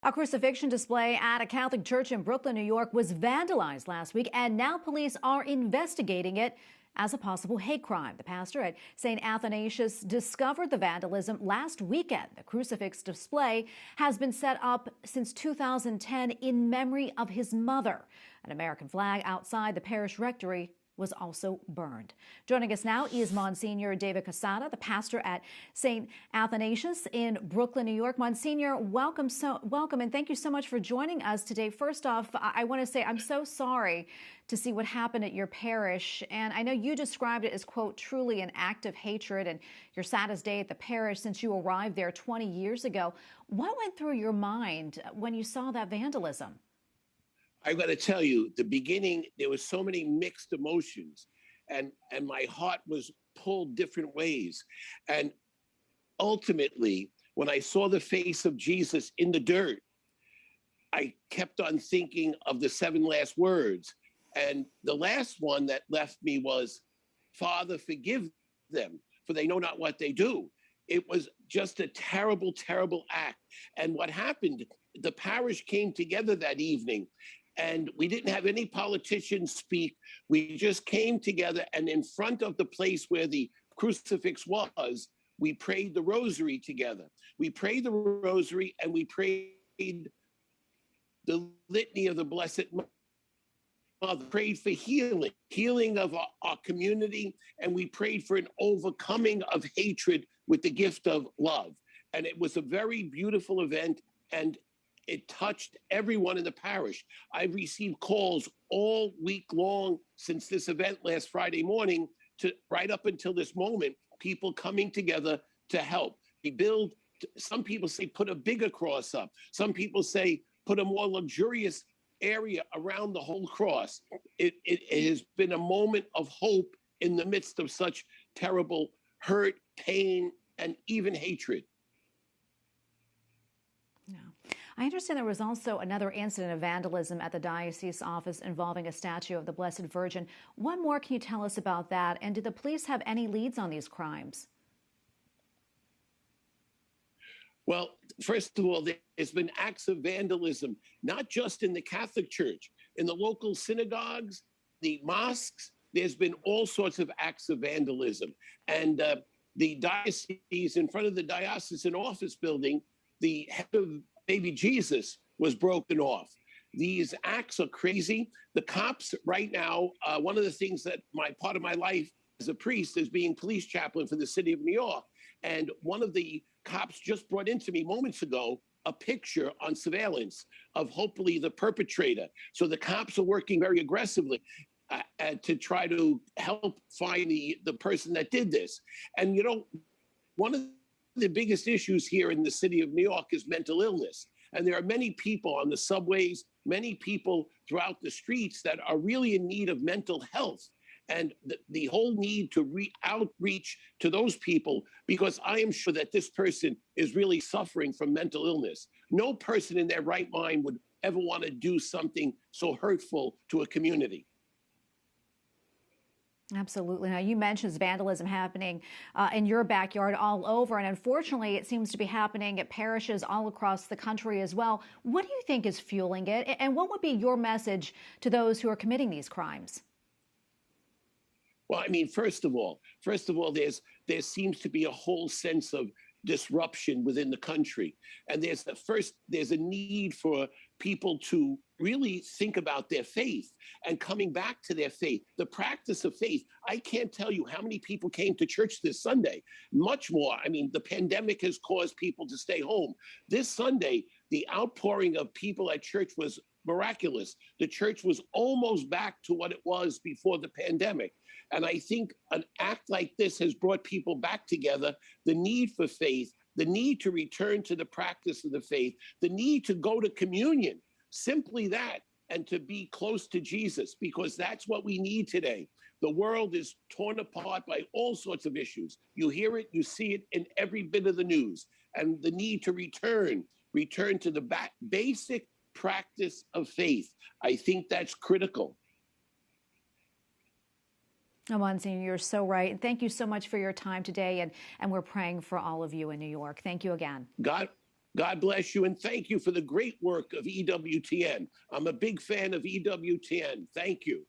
A crucifixion display at a Catholic church in Brooklyn, New York was vandalized last week, and now police are investigating it as a possible hate crime. The pastor at St. Athanasius discovered the vandalism last weekend. The crucifix display has been set up since 2010 in memory of his mother. An American flag outside the parish rectory was also burned. Joining us now is Monsignor David Cassato, the pastor at St. Athanasius in Brooklyn, New York. Monsignor, welcome, and thank you so much for joining us today. First off, I want to say I'm so sorry to see what happened at your parish, and I know you described it as, quote, truly an act of hatred and your saddest day at the parish since you arrived there 20 years ago. What went through your mind when you saw that vandalism? I've got to tell you, the beginning, there was so many mixed emotions, and my heart was pulled different ways. And ultimately, when I saw the face of Jesus in the dirt, I kept on thinking of the 7 last words. And the last one that left me was, Father, forgive them, for they know not what they do. It was just a terrible, terrible act. And what happened, the parish came together that evening, and we didn't have any politicians speak. We just came together, and in front of the place where the crucifix was, we prayed the rosary together. We prayed the rosary, and we prayed the litany of the Blessed Mother, prayed for healing of our community, and we prayed for an overcoming of hatred with the gift of love. And it was a very beautiful event, and it touched everyone in the parish. I've received calls all week long since this event last Friday morning to right up until this moment, people coming together to help. We build, some people say put a bigger cross up. Some people say put a more luxurious area around the whole cross. It has been a moment of hope in the midst of such terrible hurt, pain, and even hatred. I understand there was also another incident of vandalism at the diocese office involving a statue of the Blessed Virgin. What more can you tell us about that? And did the police have any leads on these crimes? Well, first of all, there's been acts of vandalism, not just in the Catholic Church, in the local synagogues, the mosques. There's been all sorts of acts of vandalism. And the diocese, in front of the diocesan office building, the head of baby Jesus was broken off. These acts are crazy. The cops right now, one of the things that part of my life as a priest is being police chaplain for the city of New York. And one of the cops just brought into me moments ago a picture on surveillance of hopefully the perpetrator. So the cops are working very aggressively to try to help find the person that did this. And, you know, one of the biggest issues here in the city of New York is mental illness. And there are many people on the subways, many people throughout the streets that are really in need of mental health. And the whole need to outreach to those people, because I am sure that this person is really suffering from mental illness. No person in their right mind would ever want to do something so hurtful to a community. Absolutely. Now, you mentioned vandalism happening in your backyard all over, and unfortunately, it seems to be happening at parishes all across the country as well. What do you think is fueling it, and what would be your message to those who are committing these crimes? Well, I mean, first of all, there seems to be a whole sense of disruption within the country, and there's a need for people to really think about their faith and coming back to their faith, the practice of faith. I can't tell you how many people came to church this Sunday, much more. I mean, the pandemic has caused people to stay home. This Sunday, the outpouring of people at church was miraculous. The church was almost back to what it was before the pandemic. And I think an act like this has brought people back together, the need for faith, the need to return to the practice of the faith, the need to go to communion. Simply that, and to be close to Jesus, because that's what we need today. The world is torn apart by all sorts of issues. You hear it, you see it in every bit of the news. And the need to return to the basic practice of faith. I think that's critical. Oh, Monsignor, you're so right. And thank you so much for your time today. And we're praying for all of you in New York. Thank you again. God bless you, and thank you for the great work of EWTN. I'm a big fan of EWTN. Thank you.